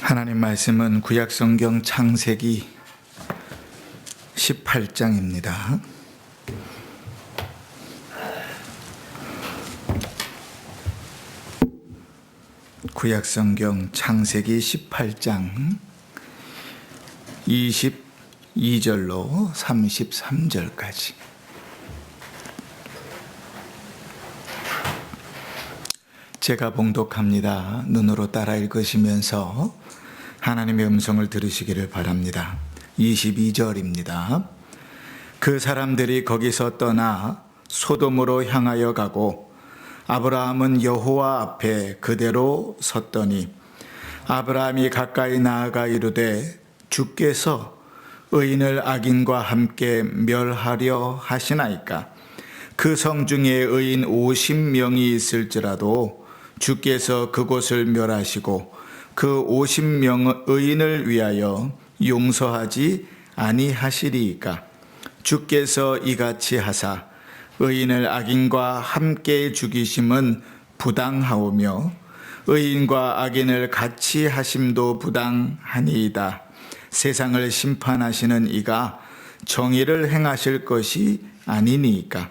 하나님 말씀은 구약성경 창세기 18장입니다. 구약성경 창세기 18장 22절로 33절까지. 제가 봉독합니다. 눈으로 따라 읽으시면서 하나님의 음성을 들으시기를 바랍니다. 22절입니다. 그 사람들이 거기서 떠나 소돔으로 향하여 가고 아브라함은 여호와 앞에 그대로 섰더니 아브라함이 가까이 나아가 이르되 주께서 의인을 악인과 함께 멸하려 하시나이까. 그 성 중에 의인 50명이 있을지라도 주께서 그곳을 멸하시고 그 50명 의인을 위하여 용서하지 아니하시리이까. 주께서 이같이 하사 의인을 악인과 함께 죽이심은 부당하오며 의인과 악인을 같이 하심도 부당하니이다. 세상을 심판하시는 이가 정의를 행하실 것이 아니니이까.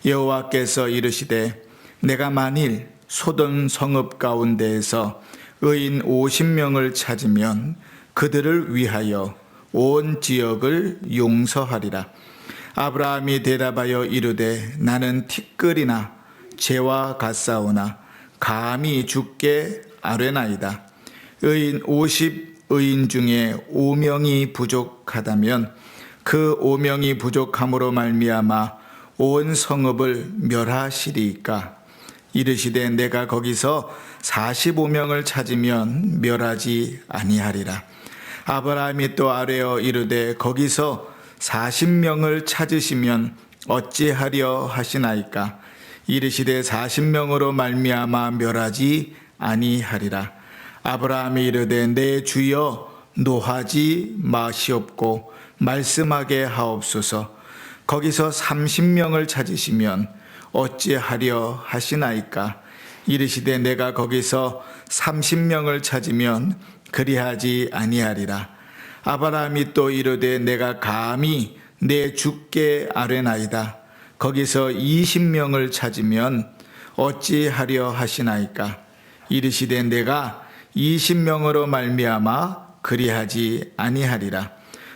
여호와께서 이르시되 내가 만일 소돔 성읍 가운데에서 의인 50명을 찾으면 그들을 위하여 온 지역을 용서하리라. 아브라함이 대답하여 이르되 나는 티끌이나 재와 같사오나 감히 주께 아뢰나이다. 의인 50의인 중에 5명이 부족하다면 그 5명이 부족함으로 말미암아 온 성읍을 멸하시리이까. 이르시되 내가 거기서 45명을 찾으면 멸하지 아니하리라. 아브라함이 또 아뢰어 이르되 거기서 40명을 찾으시면 어찌하려 하시나이까. 이르시되 40명으로 말미암아 멸하지 아니하리라. 아브라함이 이르되 내 주여 노하지 마시옵고 말씀하게 하옵소서. 거기서 30명을 찾으시면 어찌하려 하시나이까. 이르시되 내가 거기서 30명을 찾으면 그리하지 아니하리라. 아브라함이 또 이르되 내가 감히 내 주께 아뢰나이다. 거기서 20명을 찾으면 어찌하려 하시나이까. 이르시되 내가 20명으로 말미암아 그리하지 아니하리라.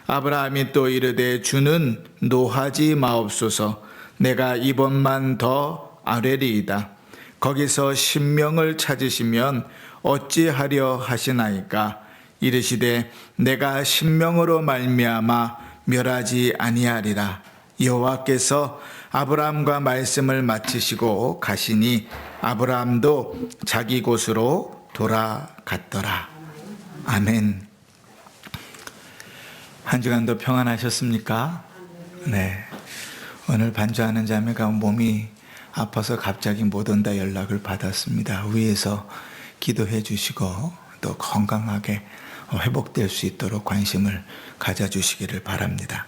아브라함이 또 이르되 주는 노하지 마옵소서. 내가 이번만 더 아뢰리이다. 거기서 10명을 찾으시면 어찌하려 하시나이까. 이르시되 내가 10명으로 말미암아 멸하지 아니하리라. 여호와께서 아브라함과 말씀을 마치시고 가시니 아브라함도 자기 곳으로 돌아갔더라. 아멘. 한 주간도 평안하셨습니까? 네. 오늘 반주하는 자매가 몸이 아파서 갑자기 못 온다 연락을 받았습니다. 위에서 기도해 주시고 또 건강하게 회복될 수 있도록 관심을 가져주시기를 바랍니다.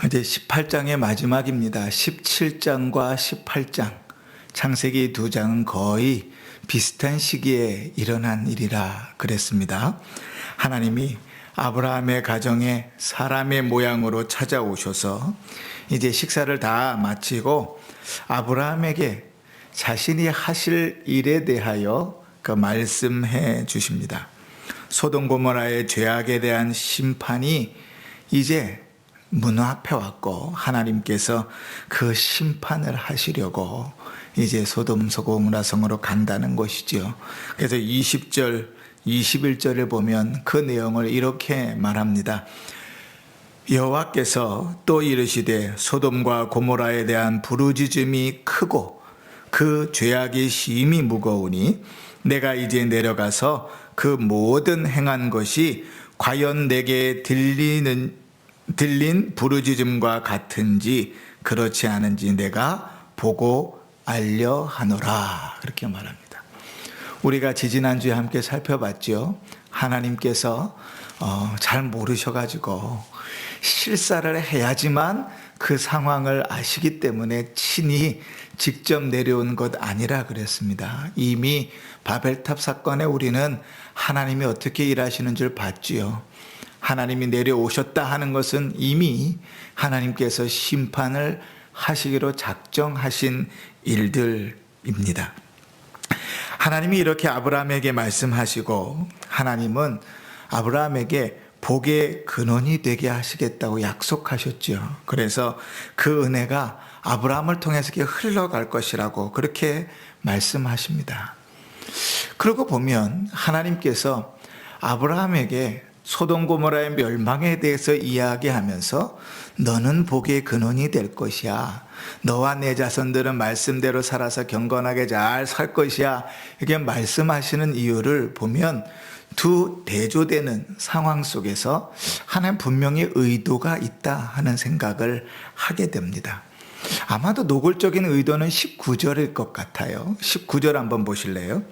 이제 18장의 마지막입니다. 17장과 18장, 창세기 두 장은 거의 비슷한 시기에 일어난 일이라 그랬습니다. 하나님이 아브라함의 가정에 사람의 모양으로 찾아오셔서 이제 식사를 다 마치고 아브라함에게 자신이 하실 일에 대하여 그 말씀해 주십니다. 소돔 고모라의 죄악에 대한 심판이 이제 문 앞에 왔고 하나님께서 그 심판을 하시려고 이제 소돔 고모라 성으로 간다는 것이죠. 그래서 20절 21절을 보면 그 내용을 이렇게 말합니다. 여호와께서 또 이르시되 소돔과 고모라에 대한 부르짖음이 크고 그 죄악이 심히 무거우니 내가 이제 내려가서 그 모든 행한 것이 과연 내게 들린 부르짖음과 같은지 그렇지 않은지 내가 보고 알려 하노라. 그렇게 말합니다. 우리가 지지난주에 함께 살펴봤죠. 하나님께서 잘 모르셔가지고 실사를 해야지만 그 상황을 아시기 때문에 친히 직접 내려온 것 아니라 그랬습니다. 이미 바벨탑 사건에 우리는 하나님이 어떻게 일하시는 줄 봤지요. 하나님이 내려오셨다 하는 것은 이미 하나님께서 심판을 하시기로 작정하신 일들입니다. 하나님이 이렇게 아브라함에게 말씀하시고 하나님은 아브라함에게 복의 근원이 되게 하시겠다고 약속하셨죠. 그래서 그 은혜가 아브라함을 통해서 흘러갈 것이라고 그렇게 말씀하십니다. 그러고 보면 하나님께서 아브라함에게 소돔 고모라의 멸망에 대해서 이야기하면서 너는 복의 근원이 될 것이야. 너와 내 자손들은 말씀대로 살아서 경건하게 잘 살 것이야. 이렇게 말씀하시는 이유를 보면 두 대조되는 상황 속에서 하나님 분명히 의도가 있다 하는 생각을 하게 됩니다. 아마도 노골적인 의도는 19절일 것 같아요. 19절 한번 보실래요?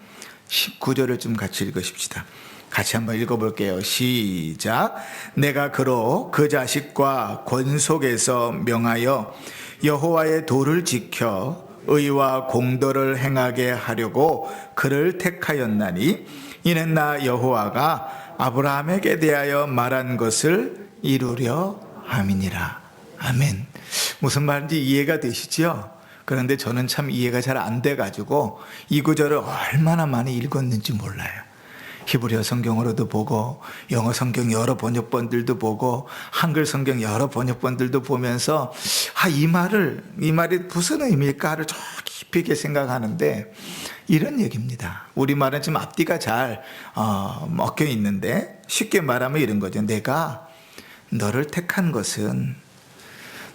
19절을 좀 같이 읽으십시다. 같이 한번 읽어볼게요. 시작. 내가 그로 그 자식과 권속에서 명하여 여호와의 도를 지켜 의와 공도를 행하게 하려고 그를 택하였나니 이는 나 여호와가 아브라함에게 대하여 말한 것을 이루려 함이니라. 아멘. 무슨 말인지 이해가 되시죠? 그런데 저는 참 이해가 잘 안 돼가지고 이 구절을 얼마나 많이 읽었는지 몰라요. 히브리어 성경으로도 보고 영어 성경 여러 번역본들도 보고 한글 성경 여러 번역본들도 보면서 이 말이 무슨 의미일까를 좀 깊이 있게 생각하는데 이런 얘기입니다. 우리말은 지금 앞뒤가 잘 먹혀 있는데 쉽게 말하면 이런 거죠. 내가 너를 택한 것은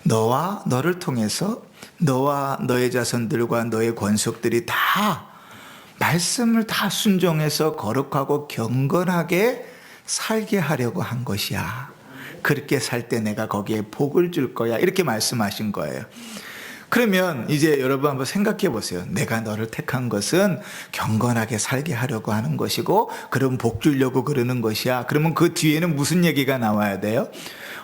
너와 너를 통해서 너와 너의 자손들과 너의 권속들이 다 말씀을 다 순종해서 거룩하고 경건하게 살게 하려고 한 것이야. 그렇게 살 때 내가 거기에 복을 줄 거야. 이렇게 말씀하신 거예요. 그러면 이제 여러분 한번 생각해 보세요. 내가 너를 택한 것은 경건하게 살게 하려고 하는 것이고 그럼 복 주려고 그러는 것이야. 그러면 그 뒤에는 무슨 얘기가 나와야 돼요?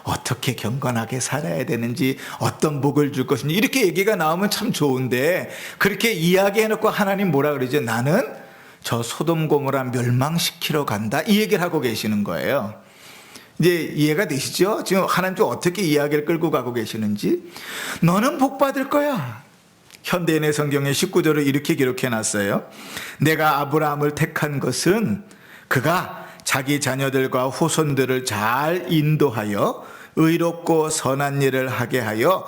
어떻게 경건하게 살아야 되는지, 어떤 복을 줄 것인지 이렇게 얘기가 나오면 참 좋은데 그렇게 이야기해놓고 하나님 뭐라 그러죠? 나는 저 소돔 고모라 멸망시키러 간다 이 얘기를 하고 계시는 거예요. 이제 이해가 되시죠? 지금 하나님 좀 어떻게 이야기를 끌고 가고 계시는지. 너는 복 받을 거야. 현대인의 성경에 19절을 이렇게 기록해놨어요. 내가 아브라함을 택한 것은 그가 자기 자녀들과 후손들을 잘 인도하여 의롭고 선한 일을 하게 하여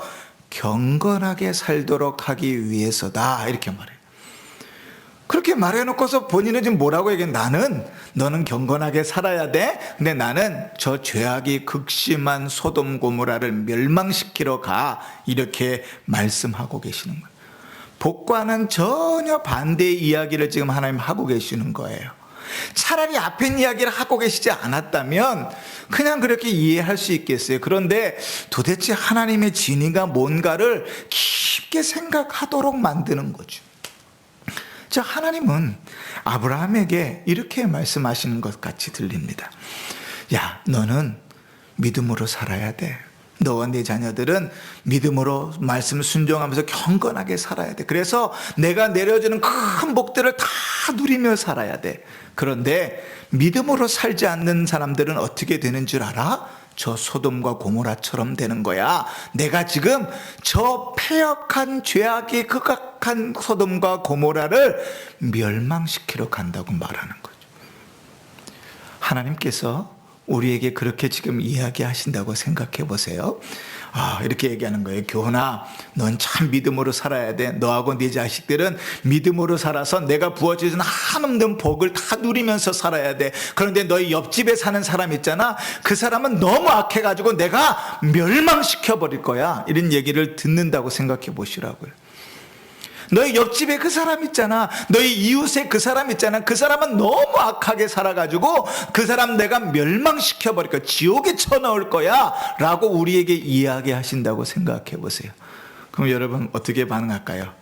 경건하게 살도록 하기 위해서다. 이렇게 말해요. 그렇게 말해놓고서 본인은 지금 뭐라고 얘기해? 너는 경건하게 살아야 돼. 근데 나는 저 죄악이 극심한 소돔 고모라를 멸망시키러 가. 이렇게 말씀하고 계시는 거예요. 복과는 전혀 반대의 이야기를 지금 하나님 하고 계시는 거예요. 차라리 앞에 이야기를 하고 계시지 않았다면 그냥 그렇게 이해할 수 있겠어요. 그런데 도대체 하나님의 진의가 뭔가를 깊게 생각하도록 만드는 거죠. 자, 하나님은 아브라함에게 이렇게 말씀하시는 것 같이 들립니다. 야, 너는 믿음으로 살아야 돼. 너와 네 자녀들은 믿음으로 말씀을 순종하면서 경건하게 살아야 돼. 그래서 내가 내려주는 큰 복들을 다 누리며 살아야 돼. 그런데 믿음으로 살지 않는 사람들은 어떻게 되는 줄 알아? 저 소돔과 고모라처럼 되는 거야. 내가 지금 저 패역한 죄악이 극악한 소돔과 고모라를 멸망시키러 간다고 말하는 거죠. 하나님께서 우리에게 그렇게 지금 이야기하신다고 생각해 보세요. 이렇게 얘기하는 거예요. 교훈아, 넌 참 믿음으로 살아야 돼. 너하고 네 자식들은 믿음으로 살아서 내가 부어주신 한없는 복을 다 누리면서 살아야 돼. 그런데 너희 옆집에 사는 사람 있잖아. 그 사람은 너무 악해가지고 내가 멸망시켜버릴 거야. 이런 얘기를 듣는다고 생각해 보시라고요. 너희 옆집에 그 사람 있잖아. 너희 이웃에 그 사람 있잖아. 그 사람은 너무 악하게 살아가지고 그 사람 내가 멸망시켜버릴 거야. 지옥에 쳐넣을 거야. 라고 우리에게 이야기하신다고 생각해 보세요. 그럼 여러분 어떻게 반응할까요?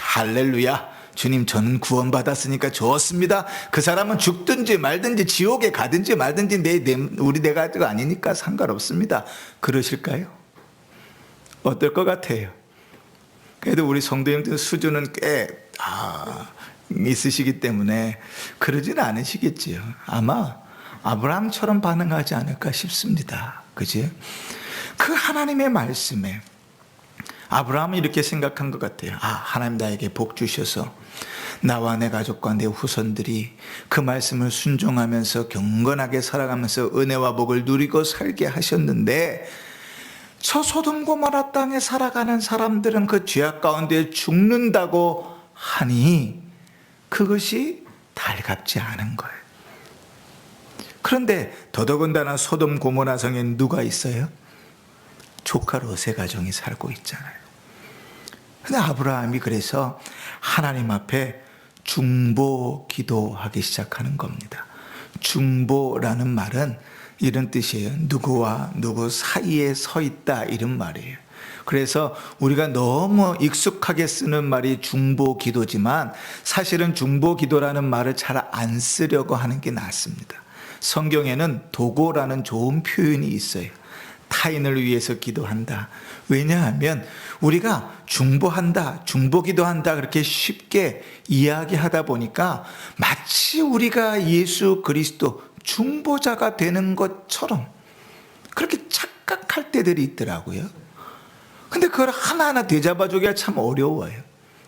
할렐루야. 주님, 저는 구원받았으니까 좋습니다. 그 사람은 죽든지 말든지 지옥에 가든지 말든지 우리 내가 아니니까 상관없습니다. 그러실까요? 어떨 것 같아요? 그래도 우리 성도님들 수준은 꽤 있으시기 때문에 그러지는 않으시겠지요. 아마 아브라함처럼 반응하지 않을까 싶습니다. 그지? 그 하나님의 말씀에 아브라함은 이렇게 생각한 것 같아요. 하나님 나에게 복 주셔서 나와 내 가족과 내 후손들이 그 말씀을 순종하면서 경건하게 살아가면서 은혜와 복을 누리고 살게 하셨는데, 저 소돔 고모라 땅에 살아가는 사람들은 그 죄악 가운데 죽는다고 하니 그것이 달갑지 않은 거예요. 그런데 더더군다나 소돔 고모라 성에 누가 있어요? 조카 롯의 가정이 살고 있잖아요. 근데 아브라함이 그래서 하나님 앞에 중보 기도하기 시작하는 겁니다. 중보라는 말은 이런 뜻이에요. 누구와 누구 사이에 서 있다, 이런 말이에요. 그래서 우리가 너무 익숙하게 쓰는 말이 중보 기도지만 사실은 중보 기도라는 말을 잘 안 쓰려고 하는 게 낫습니다. 성경에는 도고라는 좋은 표현이 있어요. 타인을 위해서 기도한다. 왜냐하면 우리가 중보한다, 중보기도한다 그렇게 쉽게 이야기하다 보니까 마치 우리가 예수 그리스도 중보자가 되는 것처럼 그렇게 착각할 때들이 있더라고요. 근데 그걸 하나하나 되잡아주기가 참 어려워요.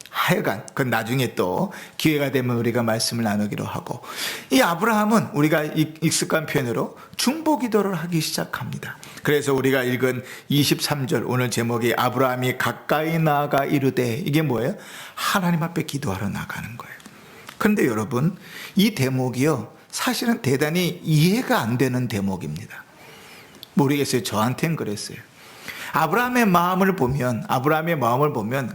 하여간 그건 나중에 또 기회가 되면 우리가 말씀을 나누기로 하고, 이 아브라함은 우리가 익숙한 표현으로 중보기도를 하기 시작합니다. 그래서 우리가 읽은 23절 오늘 제목이 아브라함이 가까이 나아가 이르되, 이게 뭐예요? 하나님 앞에 기도하러 나가는 거예요. 그런데 여러분, 이 대목이요 사실은 대단히 이해가 안 되는 대목입니다. 모르겠어요. 저한테는 그랬어요. 아브라함의 마음을 보면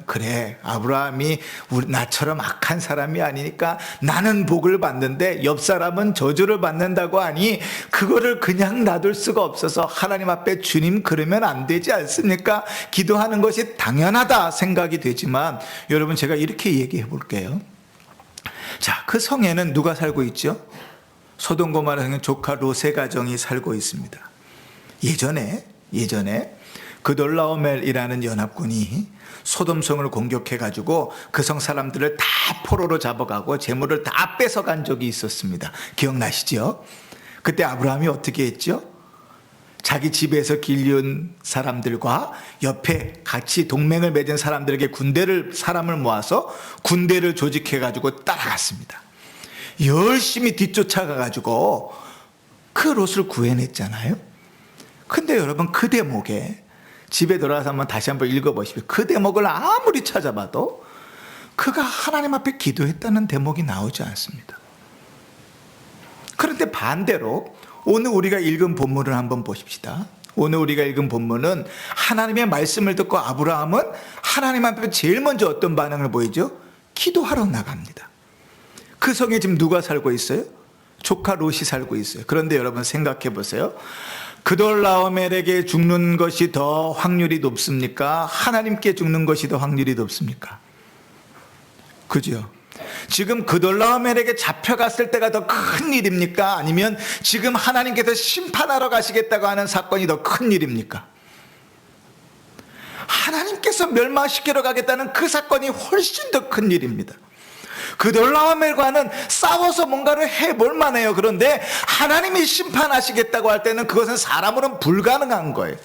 그래, 아브라함이 나처럼 악한 사람이 아니니까 나는 복을 받는데 옆 사람은 저주를 받는다고 하니 그거를 그냥 놔둘 수가 없어서 하나님 앞에 주님 그러면 안 되지 않습니까? 기도하는 것이 당연하다 생각이 되지만, 여러분 제가 이렇게 얘기해 볼게요. 자, 그 성에는 누가 살고 있죠? 소돔 고모라 성의 조카 롯의 가정이 살고 있습니다. 예전에 그돌라오멜이라는 연합군이 소돔성을 공격해가지고 그 성 사람들을 다 포로로 잡아가고 재물을 다 뺏어간 적이 있었습니다. 기억나시죠? 그때 아브라함이 어떻게 했죠? 자기 집에서 길리온 사람들과 옆에 같이 동맹을 맺은 사람들에게 사람을 모아서 군대를 조직해가지고 따라갔습니다. 열심히 뒤쫓아가가지고 그 롯을 구해냈잖아요. 근데 여러분, 그 대목에 집에 돌아가서 다시 한번 읽어보십시오. 그 대목을 아무리 찾아봐도 그가 하나님 앞에 기도했다는 대목이 나오지 않습니다. 그런데 반대로 오늘 우리가 읽은 본문을 한번 보십시다. 오늘 우리가 읽은 본문은 하나님의 말씀을 듣고 아브라함은 하나님 앞에 제일 먼저 어떤 반응을 보이죠? 기도하러 나갑니다. 그 성에 지금 누가 살고 있어요? 조카 롯이 살고 있어요. 그런데 여러분 생각해 보세요. 그돌라오멜에게 죽는 것이 더 확률이 높습니까? 하나님께 죽는 것이 더 확률이 높습니까? 그죠? 지금 그돌라오멜에게 잡혀갔을 때가 더 큰 일입니까? 아니면 지금 하나님께서 심판하러 가시겠다고 하는 사건이 더 큰 일입니까? 하나님께서 멸망시키러 가겠다는 그 사건이 훨씬 더 큰 일입니다. 그돌라오멜과는 싸워서 뭔가를 해볼 만해요. 그런데 하나님이 심판하시겠다고 할 때는 그것은 사람으로는 불가능한 거예요.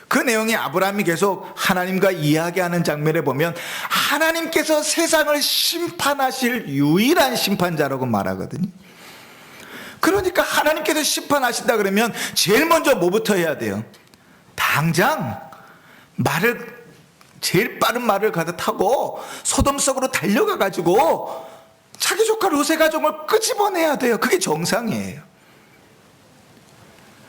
그 내용이 아브라함이 계속 하나님과 이야기하는 장면에 보면 하나님께서 세상을 심판하실 유일한 심판자라고 말하거든요. 그러니까 하나님께서 심판하신다 그러면 제일 먼저 뭐부터 해야 돼요? 당장 제일 빠른 말을 가득 타고 소돔 속으로 달려가가지고 자기 조카 롯의 가족을 끄집어내야 돼요. 그게 정상이에요.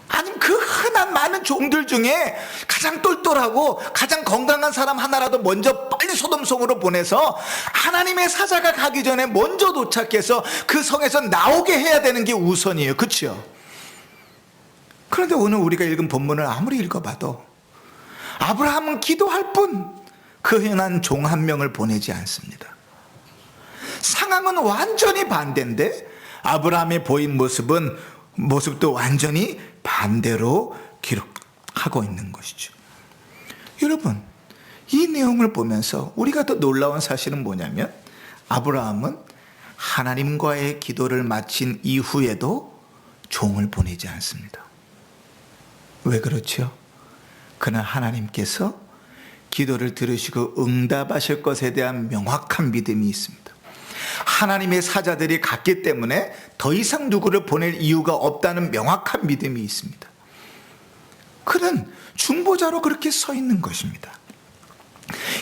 아니면 그 흔한 많은 종들 중에 가장 똘똘하고 가장 건강한 사람 하나라도 먼저 빨리 소돔 성으로 보내서 하나님의 사자가 가기 전에 먼저 도착해서 그 성에서 나오게 해야 되는 게 우선이에요. 그렇죠? 그런데 오늘 우리가 읽은 본문을 아무리 읽어봐도 아브라함은 기도할 뿐 그 흔한 종 한 명을 보내지 않습니다. 상황은 완전히 반대인데 아브라함의 보인 모습도 완전히 반대로 기록하고 있는 것이죠. 여러분, 이 내용을 보면서 우리가 더 놀라운 사실은 뭐냐면 아브라함은 하나님과의 기도를 마친 이후에도 종을 보내지 않습니다. 왜 그렇죠? 그는 하나님께서 기도를 들으시고 응답하실 것에 대한 명확한 믿음이 있습니다. 하나님의 사자들이 갔기 때문에 더 이상 누구를 보낼 이유가 없다는 명확한 믿음이 있습니다. 그는 중보자로 그렇게 서 있는 것입니다.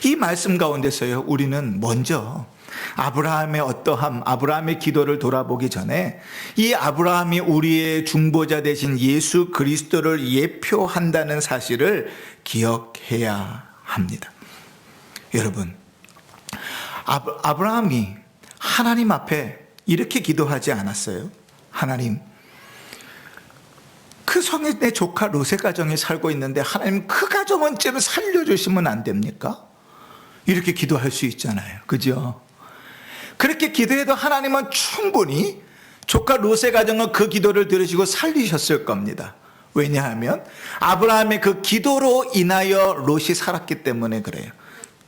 이 말씀 가운데서요, 우리는 먼저 아브라함의 어떠함, 아브라함의 기도를 돌아보기 전에 이 아브라함이 우리의 중보자 되신 예수 그리스도를 예표한다는 사실을 기억해야 합니다. 여러분, 아브라함이 하나님 앞에 이렇게 기도하지 않았어요? 하나님, 그 성에 내 조카 롯의 가정이 살고 있는데 하나님 그 가정은 좀 살려주시면 안 됩니까? 이렇게 기도할 수 있잖아요. 그죠? 그렇게 기도해도 하나님은 충분히 조카 롯의 가정은 그 기도를 들으시고 살리셨을 겁니다. 왜냐하면 아브라함의 그 기도로 인하여 롯이 살았기 때문에 그래요.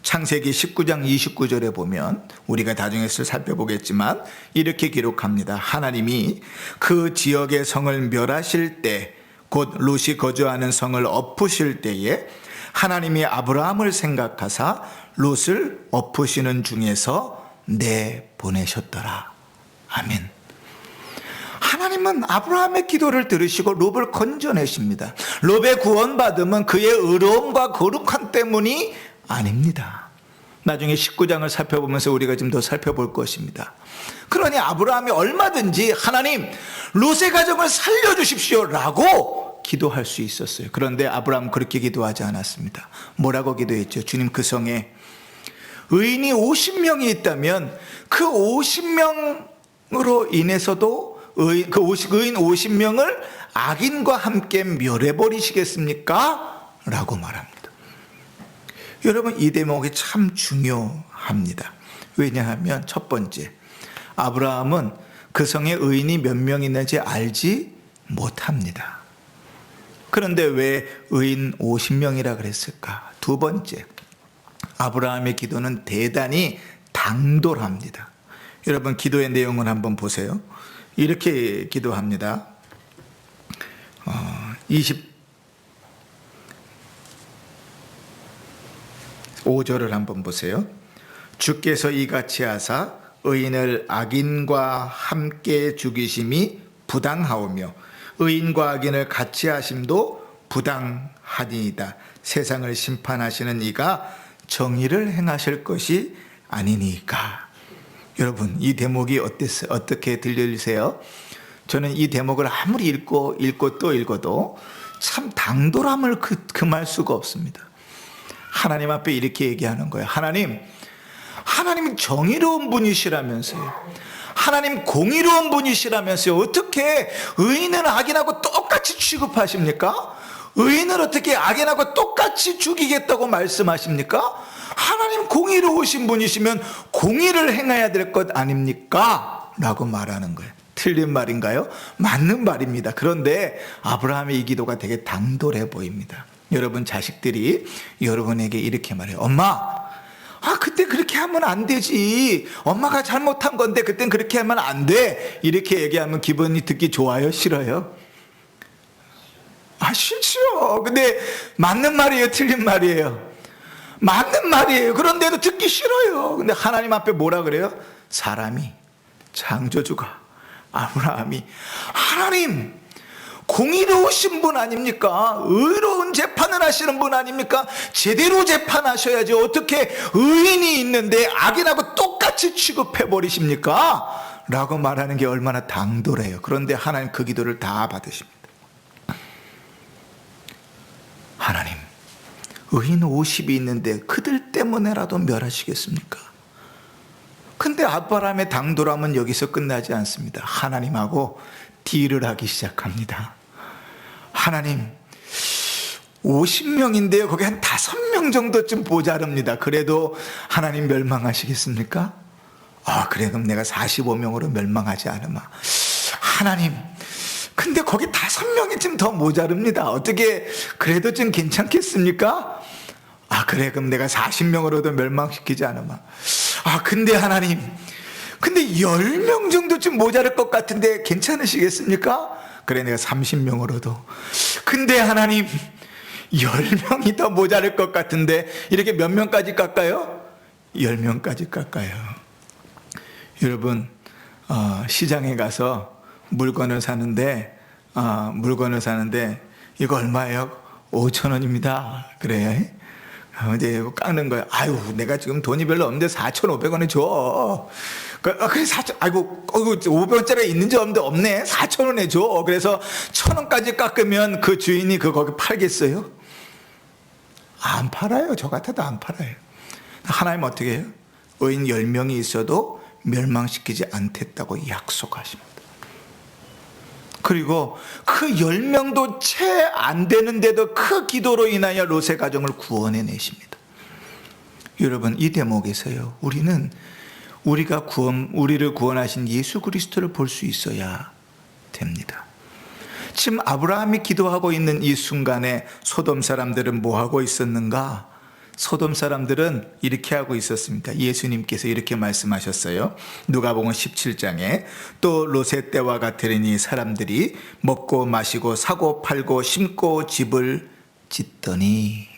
창세기 19장 29절에 보면 우리가 나중에 살펴보겠지만 이렇게 기록합니다. 하나님이 그 지역의 성을 멸하실 때, 곧 롯이 거주하는 성을 엎으실 때에 하나님이 아브라함을 생각하사 롯을 엎으시는 중에서 내보내셨더라. 아멘. 하나님은 아브라함의 기도를 들으시고 롯을 건져내십니다. 롯의 구원받음은 그의 의로움과 거룩함 때문이 아닙니다. 나중에 19장을 살펴보면서 우리가 좀 더 살펴볼 것입니다. 그러니 아브라함이 얼마든지 하나님, 롯의 가정을 살려주십시오 라고 기도할 수 있었어요. 그런데 아브라함은 그렇게 기도하지 않았습니다. 뭐라고 기도했죠? 주님, 그 성에 의인이 50명이 있다면 그 50명으로 인해서도 의인 50명을 악인과 함께 멸해버리시겠습니까? 라고 말합니다. 여러분, 이 대목이 참 중요합니다. 왜냐하면 첫 번째, 아브라함은 그 성에 의인이 몇 명 있는지 알지 못합니다. 그런데 왜 의인 50명이라 그랬을까? 두 번째, 아브라함의 기도는 대단히 당돌합니다. 여러분, 기도의 내용을 한번 보세요. 이렇게 기도합니다. 25절을 한번 보세요. 주께서 이같이 하사 의인을 악인과 함께 죽이심이 부당하오며 의인과 악인을 같이 하심도 부당하니이다. 세상을 심판하시는 이가 정의를 행하실 것이 아니니까. 여러분, 이 대목이 어떻게 들리세요? 저는 이 대목을 아무리 읽고 또 읽어도 참 당돌함을 금할 수가 없습니다. 하나님 앞에 이렇게 얘기하는 거예요. 하나님은 정의로운 분이시라면서요. 하나님 공의로운 분이시라면서요. 어떻게 의인은 악인하고 똑같이 취급하십니까? 의인을 어떻게 악인하고 똑같이 죽이겠다고 말씀하십니까? 하나님 공의로우신 분이시면 공의를 행해야 될 것 아닙니까? 라고 말하는 거예요. 틀린 말인가요? 맞는 말입니다. 그런데 아브라함의 이 기도가 되게 당돌해 보입니다. 여러분, 자식들이 여러분에게 이렇게 말해요. 엄마, 그때 그렇게 하면 안 되지. 엄마가 잘못한 건데 그땐 그렇게 하면 안 돼. 이렇게 얘기하면 기분이 듣기 좋아요? 싫어요? 싫죠. 근데 맞는 말이에요? 틀린 말이에요? 맞는 말이에요. 그런데도 듣기 싫어요. 근데 하나님 앞에 뭐라 그래요? 사람이, 창조주가, 아브라함이, 하나님 공의로우신 분 아닙니까? 의로운 재판을 하시는 분 아닙니까? 제대로 재판하셔야지 어떻게 의인이 있는데 악인하고 똑같이 취급해 버리십니까? 라고 말하는 게 얼마나 당돌해요. 그런데 하나님 그 기도를 다 받으십니다. 하나님, 의인 50이 있는데 그들 때문에라도 멸하시겠습니까? 근데 아브라함의 당돌함은 여기서 끝나지 않습니다. 하나님하고 딜을 하기 시작합니다. 하나님, 50명인데요. 거기 한 5명 정도쯤 모자릅니다. 그래도 하나님 멸망하시겠습니까? 그래, 그럼 내가 45명으로 멸망하지 않으마. 하나님, 근데 거기 5명이 좀 더 모자릅니다. 어떻게 그래도 좀 괜찮겠습니까? 그래, 그럼 내가 40명으로도 멸망시키지 않으마. 근데 하나님, 근데 10명 정도쯤 모자랄 것 같은데 괜찮으시겠습니까? 그래, 내가 30명으로도. 근데 하나님, 10명이 더 모자랄 것 같은데 이렇게 몇 명까지 깎아요? 10명까지 깎아요. 여러분, 시장에 가서 물건을 사는데 이거 얼마예요? 5,000원입니다. 그래. 이제 깎는 거야. 아유, 내가 지금 돈이 별로 없는데 4,500원에 줘. 그래, 4,000, 아이고, 500원짜리 있는지 없는데 없네. 4,000원에 줘. 그래서 1,000원까지 깎으면 그 주인이 거기 팔겠어요? 안 팔아요. 저 같아도 안 팔아요. 하나님 어떻게 해요? 의인 10명이 있어도 멸망시키지 않겠다고 약속하십니다. 그리고 그 10명도 채 안 되는데도 그 기도로 인하여 롯의 가정을 구원해 내십니다. 여러분, 이 대목에서요, 우리를 구원하신 예수 그리스도를 볼 수 있어야 됩니다. 지금 아브라함이 기도하고 있는 이 순간에 소돔 사람들은 뭐 하고 있었는가? 소돔 사람들은 이렇게 하고 있었습니다. 예수님께서 이렇게 말씀하셨어요. 누가복음 17장에 또 롯의 때와 같으리니 사람들이 먹고 마시고 사고 팔고 심고 집을 짓더니,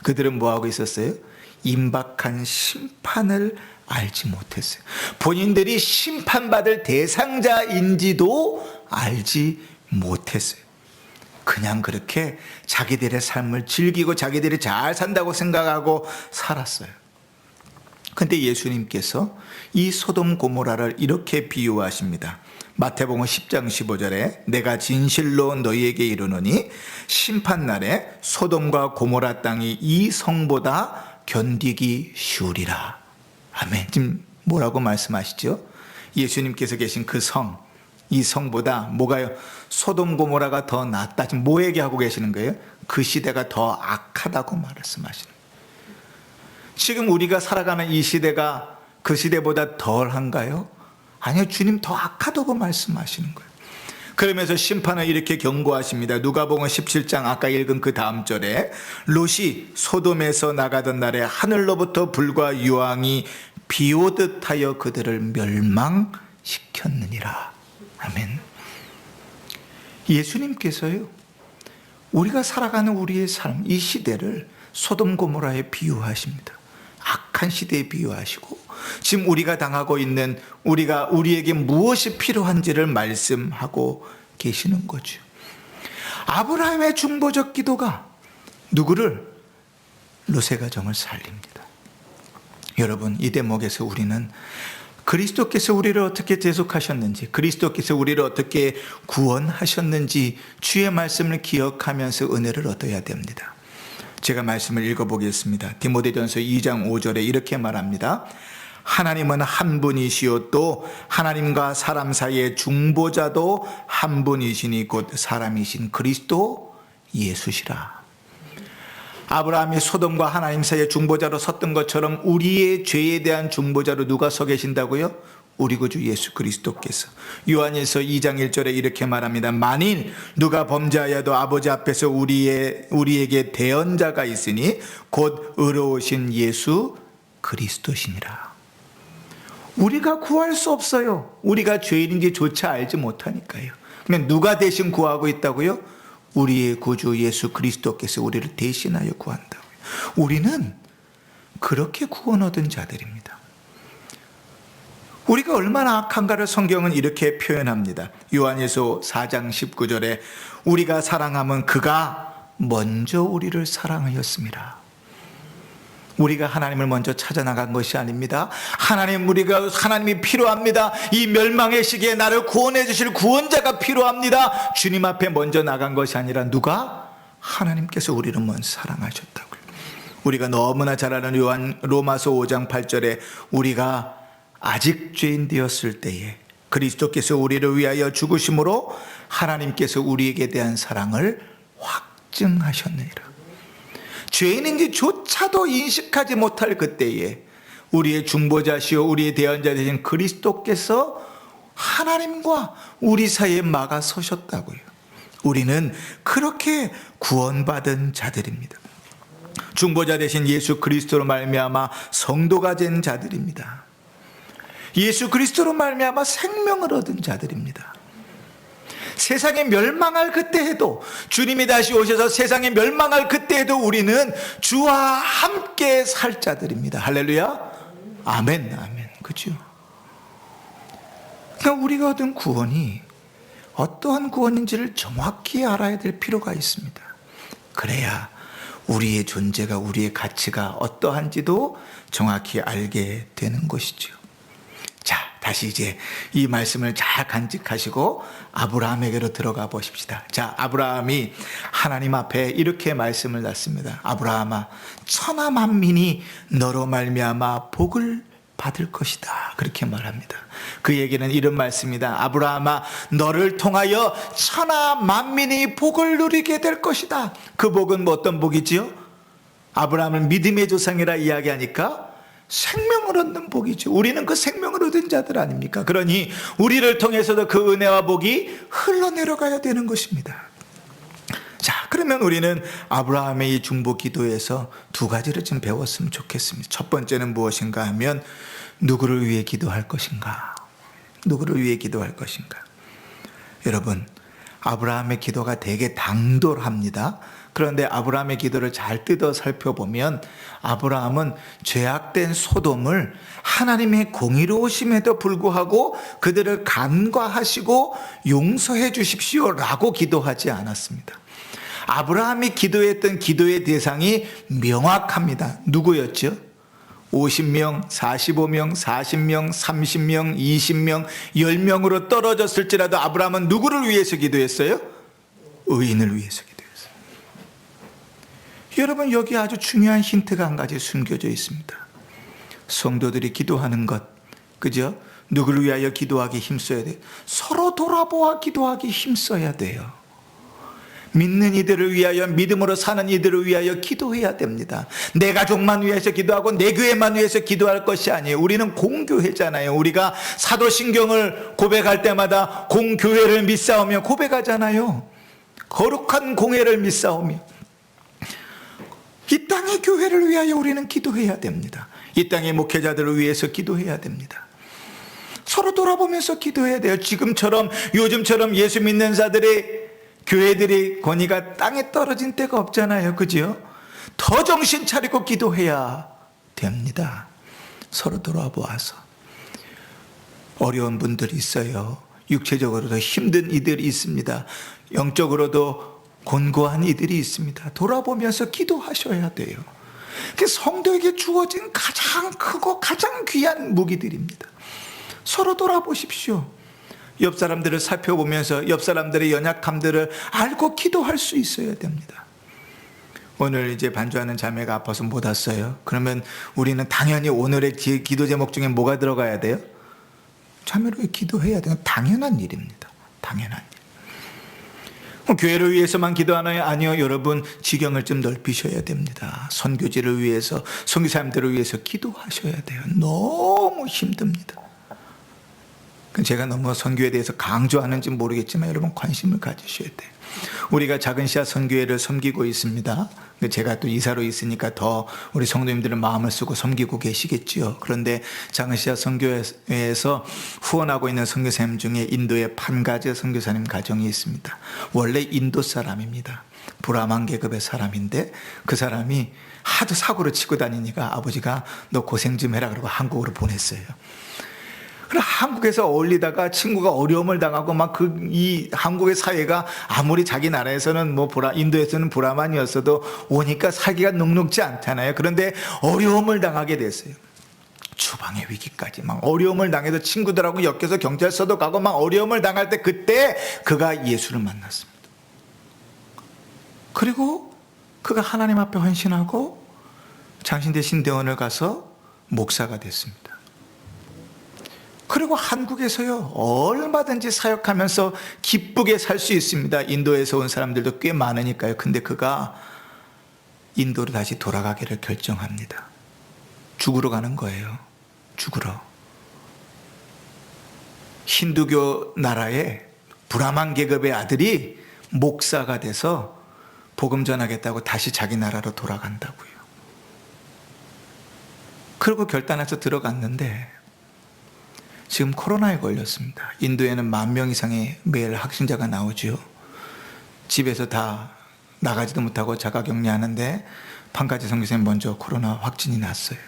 그들은 뭐 하고 있었어요? 임박한 심판을 알지 못했어요. 본인들이 심판받을 대상자인지도 알지 못했어요. 그냥 그렇게 자기들의 삶을 즐기고 자기들이 잘 산다고 생각하고 살았어요. 근데 예수님께서 이 소돔 고모라를 이렇게 비유하십니다. 마태복음 10장 15절에 내가 진실로 너희에게 이르노니 심판날에 소돔과 고모라 땅이 이 성보다 견디기 쉬우리라. 아멘. 지금 뭐라고 말씀하시죠? 예수님께서 계신 그 성, 이 성보다 뭐가요? 소돔 고모라가 더 낫다. 지금 뭐 얘기하고 계시는 거예요? 그 시대가 더 악하다고 말씀하시는 거예요. 지금 우리가 살아가는 이 시대가 그 시대보다 덜한가요? 아니요, 주님 더 악하다고 말씀하시는 거예요. 그러면서 심판을 이렇게 경고하십니다. 누가복음 17장 아까 읽은 그 다음 절에 롯이 소돔에서 나가던 날에 하늘로부터 불과 유황이 비오듯 하여 그들을 멸망시켰느니라. 아멘. 예수님께서요, 우리가 살아가는 우리의 삶, 이 시대를 소돔 고모라에 비유하십니다. 악한 시대에 비유하시고 지금 우리가 당하고 있는 우리에게 무엇이 필요한지를 말씀하고 계시는 거죠. 아브라함의 중보적 기도가 누구를? 롯의 가정을 살립니다. 여러분, 이 대목에서 우리는 그리스도께서 우리를 어떻게 대속하셨는지, 그리스도께서 우리를 어떻게 구원하셨는지 주의 말씀을 기억하면서 은혜를 얻어야 됩니다. 제가 말씀을 읽어보겠습니다. 디모데전서 2장 5절에 이렇게 말합니다. 하나님은 한 분이시요 또 하나님과 사람 사이의 중보자도 한 분이시니 곧 사람이신 그리스도 예수시라. 아브라함이 소돔과 하나님 사이의 중보자로 섰던 것처럼 우리의 죄에 대한 중보자로 누가 서 계신다고요? 우리 구주 예수 그리스도께서. 요한일서 2장 1절에 이렇게 말합니다. 만일 누가 범죄하여도 아버지 앞에서 우리에게 대언자가 있으니 곧 의로우신 예수 그리스도시니라. 우리가 구할 수 없어요. 우리가 죄인인지조차 알지 못하니까요. 그러면 누가 대신 구하고 있다고요? 우리의 구주 예수 그리스도께서 우리를 대신하여 구한다고요. 우리는 그렇게 구원 얻은 자들입니다. 우리가 얼마나 악한가를 성경은 이렇게 표현합니다. 요한일서 4장 19절에 우리가 사랑함은 그가 먼저 우리를 사랑하였습니다. 우리가 하나님을 먼저 찾아 나간 것이 아닙니다. 하나님이 필요합니다. 이 멸망의 시기에 나를 구원해 주실 구원자가 필요합니다. 주님 앞에 먼저 나간 것이 아니라 누가? 하나님께서 우리를 먼저 사랑하셨다고요. 우리가 너무나 잘 아는 로마서 5장 8절에 우리가 아직 죄인 되었을 때에 그리스도께서 우리를 위하여 죽으심으로 하나님께서 우리에게 대한 사랑을 확증하셨느니라. 죄인인지조차도 인식하지 못할 그때에 우리의 중보자시오 우리의 대언자 되신 그리스도께서 하나님과 우리 사이에 막아서셨다고요. 우리는 그렇게 구원받은 자들입니다. 중보자 되신 예수 그리스도로 말미암아 성도가 된 자들입니다. 예수 그리스도로 말미암아 생명을 얻은 자들입니다. 세상에 멸망할 그때에도, 주님이 다시 오셔서 세상에 멸망할 그때에도 우리는 주와 함께 살 자들입니다. 할렐루야. 아멘, 아멘. 그죠? 그러니까 우리가 얻은 구원이 어떠한 구원인지를 정확히 알아야 될 필요가 있습니다. 그래야 우리의 존재가, 우리의 가치가 어떠한지도 정확히 알게 되는 것이죠. 자, 다시 이제 이 말씀을 잘 간직하시고 아브라함에게로 들어가 보십시다. 자, 아브라함이 하나님 앞에 이렇게 말씀을 놨습니다. 아브라함아, 천하 만민이 너로 말미암아 복을 받을 것이다. 그렇게 말합니다. 그 얘기는 이런 말씀이다. 아브라함아, 너를 통하여 천하 만민이 복을 누리게 될 것이다. 그 복은 뭐 어떤 복이지요? 아브라함을 믿음의 조상이라 이야기하니까 생명을 얻는 복이죠. 우리는 그 생명을 얻은 자들 아닙니까? 그러니 우리를 통해서도 그 은혜와 복이 흘러내려가야 되는 것입니다. 자, 그러면 우리는 아브라함의 이 중보 기도에서 두 가지를 좀 배웠으면 좋겠습니다. 첫 번째는 무엇인가 하면 누구를 위해 기도할 것인가? 누구를 위해 기도할 것인가? 여러분, 아브라함의 기도가 되게 당돌합니다. 그런데 아브라함의 기도를 잘 뜯어 살펴보면 아브라함은 죄악된 소돔을 하나님의 공의로우심에도 불구하고 그들을 간과하시고 용서해 주십시오라고 기도하지 않았습니다. 아브라함이 기도했던 기도의 대상이 명확합니다. 누구였죠? 50명, 45명, 40명, 30명, 20명, 10명으로 떨어졌을지라도 아브라함은 누구를 위해서 기도했어요? 의인을 위해서 기도했어요. 여러분, 여기 아주 중요한 힌트가 한 가지 숨겨져 있습니다. 성도들이 기도하는 것, 그죠? 누구를 위하여 기도하기 힘써야 돼요. 서로 돌아보아 기도하기 힘써야 돼요. 믿는 이들을 위하여, 믿음으로 사는 이들을 위하여 기도해야 됩니다. 내 가족만 위해서 기도하고 내 교회만 위해서 기도할 것이 아니에요. 우리는 공교회잖아요. 우리가 사도신경을 고백할 때마다 공교회를 믿사오며 고백하잖아요. 거룩한 공회를 믿사오며. 이 땅의 교회를 위하여 우리는 기도해야 됩니다. 이 땅의 목회자들을 위해서 기도해야 됩니다. 서로 돌아보면서 기도해야 돼요. 지금처럼, 요즘처럼 예수 믿는 자들의 교회들이 권위가 땅에 떨어진 때가 없잖아요. 그죠? 더 정신 차리고 기도해야 됩니다. 서로 돌아보아서. 어려운 분들이 있어요. 육체적으로도 힘든 이들이 있습니다. 영적으로도 곤고한 이들이 있습니다. 돌아보면서 기도하셔야 돼요. 그게 성도에게 주어진 가장 크고 가장 귀한 무기들입니다. 서로 돌아보십시오. 옆 사람들을 살펴보면서 옆 사람들의 연약함들을 알고 기도할 수 있어야 됩니다. 오늘 이제 반주하는 자매가 아파서 못 왔어요. 그러면 우리는 당연히 오늘의 기도 제목 중에 뭐가 들어가야 돼요? 자매를 위해 기도해야 돼요. 당연한 일입니다. 당연한 일. 교회를 위해서만 기도하나요? 아니요. 여러분, 지경을 좀 넓히셔야 됩니다. 선교지를 위해서, 선교사님들을 위해서 기도하셔야 돼요. 너무 힘듭니다. 제가 너무 선교에 대해서 강조하는지 모르겠지만 여러분, 관심을 가지셔야 돼요. 우리가 작은 씨앗 선교회를 섬기고 있습니다. 제가 또 이사로 있으니까 더 우리 성도님들은 마음을 쓰고 섬기고 계시겠지요. 그런데 작은 씨앗 선교회에서 후원하고 있는 선교사님 중에 인도의 판가즈 선교사님 가정이 있습니다. 원래 인도 사람입니다. 브라만 계급의 사람인데 그 사람이 하도 사고를 치고 다니니까 아버지가 너 고생 좀 해라 그러고 한국으로 보냈어요. 그럼 한국에서 어울리다가 친구가 어려움을 당하고 막 이 한국의 사회가 아무리 자기 나라에서는 뭐 인도에서는 브라만이었어도 오니까 살기가 녹록지 않잖아요. 그런데 어려움을 당하게 됐어요. 주방의 위기까지 막 어려움을 당해서 친구들하고 엮여서 경찰서도 가고 막 어려움을 당할 때 그때 그가 예수를 만났습니다. 그리고 그가 하나님 앞에 헌신하고 장신대 신대원을 가서 목사가 됐습니다. 그리고 한국에서요, 얼마든지 사역하면서 기쁘게 살 수 있습니다. 인도에서 온 사람들도 꽤 많으니까요. 근데 그가 인도로 다시 돌아가기를 결정합니다. 죽으러 가는 거예요. 죽으러. 힌두교 나라의 브라만 계급의 아들이 목사가 돼서 복음 전하겠다고 다시 자기 나라로 돌아간다고요. 그리고 결단해서 들어갔는데 지금 코로나에 걸렸습니다. 인도에는 10,000명 이상의 매일 확진자가 나오죠. 집에서 다 나가지도 못하고 자가격리하는데 판가지 선교사님 먼저 코로나 확진이 났어요.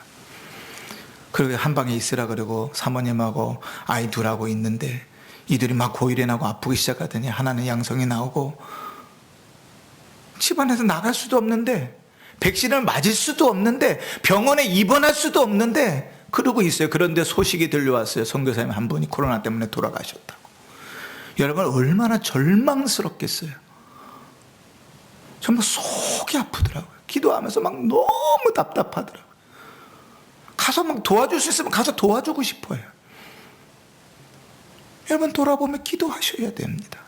그리고 한 방에 있으라 그러고 사모님하고 아이 둘하고 있는데 이들이 막 고일에 나고 아프기 시작하더니 하나는 양성이 나오고 집안에서 나갈 수도 없는데 백신을 맞을 수도 없는데 병원에 입원할 수도 없는데 그러고 있어요. 그런데 소식이 들려왔어요. 선교사님 한 분이 코로나 때문에 돌아가셨다고. 여러분 얼마나 절망스럽겠어요. 정말 속이 아프더라고요. 기도하면서 막 너무 답답하더라고요. 가서 막 도와줄 수 있으면 가서 도와주고 싶어요. 여러분 돌아보면 기도하셔야 됩니다.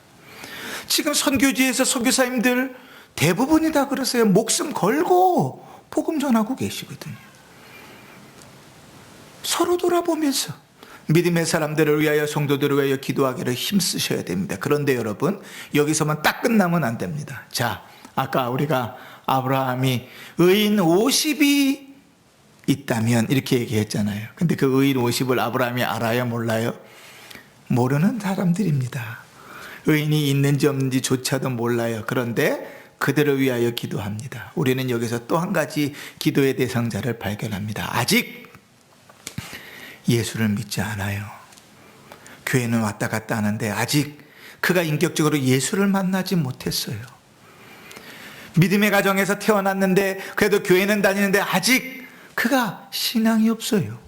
지금 선교지에서 선교사님들 대부분이 다 그러세요. 목숨 걸고 복음 전하고 계시거든요. 서로 돌아보면서 믿음의 사람들을 위하여 성도들을 위하여 기도하기를 힘쓰셔야 됩니다. 그런데 여러분 여기서만 딱 끝나면 안 됩니다. 자, 아까 우리가 아브라함이 의인 50이 있다면 이렇게 얘기했잖아요. 근데 그 의인 50을 아브라함이 알아요? 몰라요? 모르는 사람들입니다. 의인이 있는지 없는지조차도 몰라요. 그런데 그들을 위하여 기도합니다. 우리는 여기서 또 한 가지 기도의 대상자를 발견합니다. 아직 예수를 믿지 않아요. 교회는 왔다 갔다 하는데 아직 그가 인격적으로 예수를 만나지 못했어요. 믿음의 가정에서 태어났는데 그래도 교회는 다니는데 아직 그가 신앙이 없어요.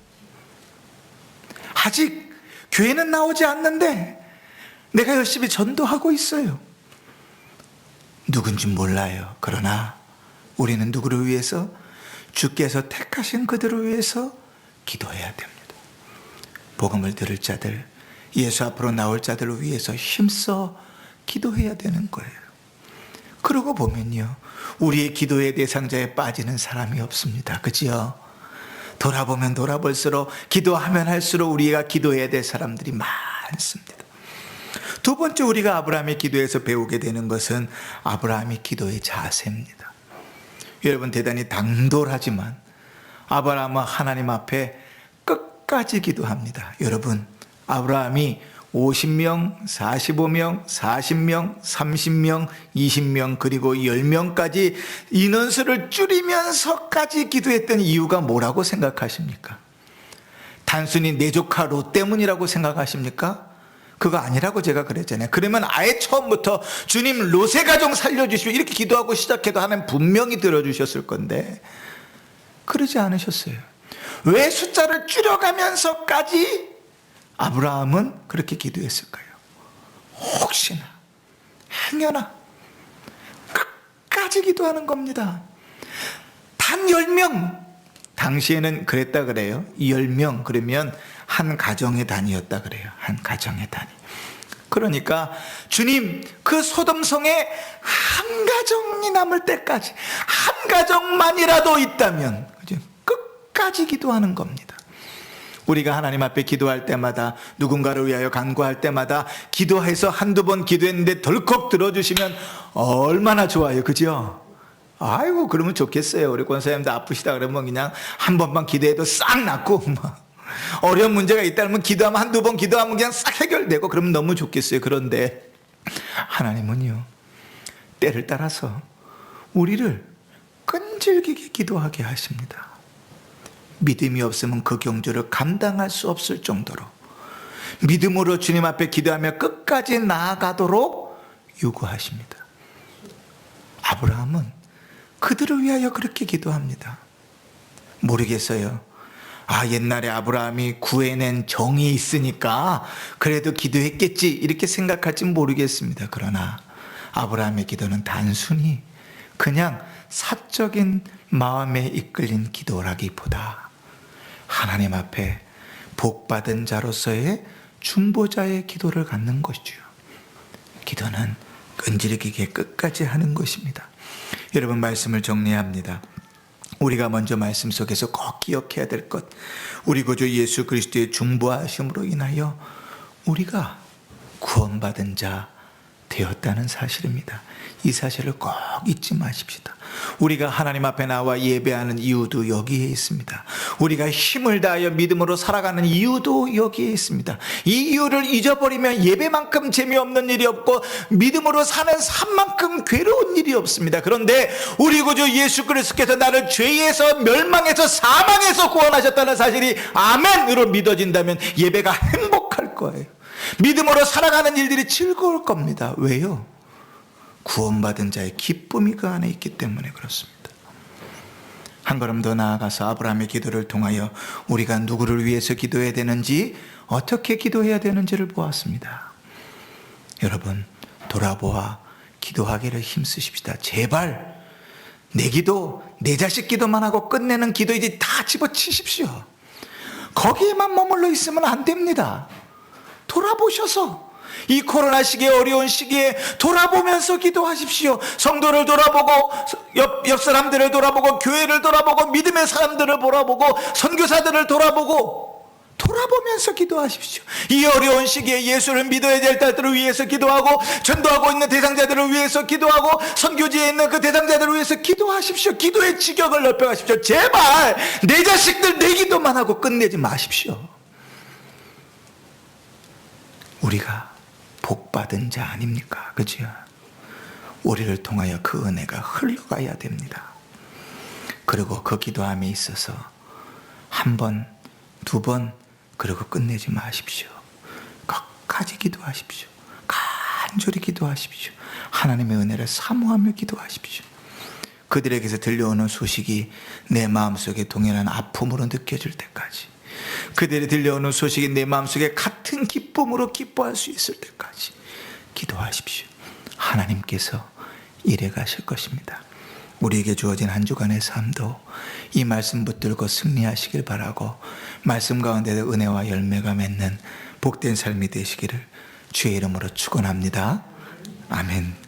아직 교회는 나오지 않는데 내가 열심히 전도하고 있어요. 누군지 몰라요. 그러나 우리는 누구를 위해서? 주께서 택하신 그들을 위해서 기도해야 됩니다. 복음을 들을 자들, 예수 앞으로 나올 자들을 위해서 힘써 기도해야 되는 거예요. 그러고 보면요, 우리의 기도의 대상자에 빠지는 사람이 없습니다. 그죠? 돌아보면 돌아볼수록 기도하면 할수록 우리가 기도해야 될 사람들이 많습니다. 두 번째 우리가 아브라함의 기도에서 배우게 되는 것은 아브라함의 기도의 자세입니다. 여러분 대단히 당돌하지만 아브라함은 하나님 앞에 끝까지 기도합니다. 여러분 아브라함이 50명, 45명, 40명, 30명, 20명 그리고 10명까지 인원수를 줄이면서까지 기도했던 이유가 뭐라고 생각하십니까? 단순히 내 조카 롯 때문이라고 생각하십니까? 그거 아니라고 제가 그랬잖아요. 그러면 아예 처음부터 주님 롯의 가정 살려주시오 이렇게 기도하고 시작해도 하나님 분명히 들어주셨을 건데 그러지 않으셨어요. 왜 숫자를 줄여가면서까지 아브라함은 그렇게 기도했을까요? 혹시나 행여나 끝까지 기도하는 겁니다. 단 10명 당시에는 그랬다 그래요. 10명 그러면 한 가정의 단위였다 그래요. 한 가정의 단위. 그러니까 주님 그 소돔성에 한 가정이 남을 때까지 한 가정만이라도 있다면 끝까지 기도하는 겁니다. 우리가 하나님 앞에 기도할 때마다 누군가를 위하여 간구할 때마다 기도해서 한두 번 기도했는데 덜컥 들어주시면 얼마나 좋아요. 그죠? 아이고 그러면 좋겠어요. 우리 권사님도 아프시다 그러면 그냥 한 번만 기도해도 싹 낫고 어려운 문제가 있다면 기도하면 한두 번 기도하면 그냥 싹 해결되고 그러면 너무 좋겠어요. 그런데 하나님은요 때를 따라서 우리를 끈질기게 기도하게 하십니다. 믿음이 없으면 그 경주를 감당할 수 없을 정도로 믿음으로 주님 앞에 기도하며 끝까지 나아가도록 요구하십니다. 아브라함은 그들을 위하여 그렇게 기도합니다. 모르겠어요. 옛날에 아브라함이 구해낸 정이 있으니까 그래도 기도했겠지 이렇게 생각할지 모르겠습니다. 그러나 아브라함의 기도는 단순히 그냥 사적인 마음에 이끌린 기도라기보다 하나님 앞에 복받은 자로서의 중보자의 기도를 갖는 것이죠. 기도는 끈질기게 끝까지 하는 것입니다. 여러분 말씀을 정리합니다. 우리가 먼저 말씀 속에서 꼭 기억해야 될 것, 우리 구주 예수 그리스도의 중보하심으로 인하여 우리가 구원받은 자 되었다는 사실입니다. 이 사실을 꼭 잊지 마십시다. 우리가 하나님 앞에 나와 예배하는 이유도 여기에 있습니다. 우리가 힘을 다하여 믿음으로 살아가는 이유도 여기에 있습니다. 이 이유를 잊어버리면 예배만큼 재미없는 일이 없고 믿음으로 사는 삶만큼 괴로운 일이 없습니다. 그런데 우리 구주 예수 그리스도께서 나를 죄에서 멸망에서 사망에서 구원하셨다는 사실이 아멘으로 믿어진다면 예배가 행복할 거예요. 믿음으로 살아가는 일들이 즐거울 겁니다. 왜요? 구원받은 자의 기쁨이 그 안에 있기 때문에 그렇습니다. 한 걸음 더 나아가서 아브라함의 기도를 통하여 우리가 누구를 위해서 기도해야 되는지, 어떻게 기도해야 되는지를 보았습니다. 여러분, 돌아보아 기도하기를 힘쓰십시다. 제발 내 기도, 내 자식 기도만 하고 끝내는 기도 이제 다 집어치십시오. 거기에만 머물러 있으면 안 됩니다. 돌아보셔서 이 코로나 시기에, 어려운 시기에 돌아보면서 기도하십시오. 성도를 돌아보고, 옆 사람들을 돌아보고, 교회를 돌아보고, 믿음의 사람들을 돌아보고, 선교사들을 돌아보면서 기도하십시오. 이 어려운 시기에 예수를 믿어야 될 자들을 위해서 기도하고, 전도하고 있는 대상자들을 위해서 기도하고, 선교지에 있는 그 대상자들을 위해서 기도하십시오. 기도의 지경을 넓혀가십시오. 제발 내 자식들 내 기도만 하고 끝내지 마십시오. 우리가 복받은 자 아닙니까? 그죠? 우리를 통하여 그 은혜가 흘러가야 됩니다. 그리고 그 기도함에 있어서 한 번, 두 번, 그리고 끝내지 마십시오. 끝까지 기도하십시오. 간절히 기도하십시오. 하나님의 은혜를 사모하며 기도하십시오. 그들에게서 들려오는 소식이 내 마음속에 동일한 아픔으로 느껴질 때까지, 그들이 들려오는 소식이 내 마음속에 같은 기쁨으로 기뻐할 수 있을 때까지 기도하십시오. 하나님께서 일해 가실 것입니다. 우리에게 주어진 한 주간의 삶도 이 말씀 붙들고 승리하시길 바라고, 말씀 가운데 은혜와 열매가 맺는 복된 삶이 되시기를 주의 이름으로 축원합니다. 아멘.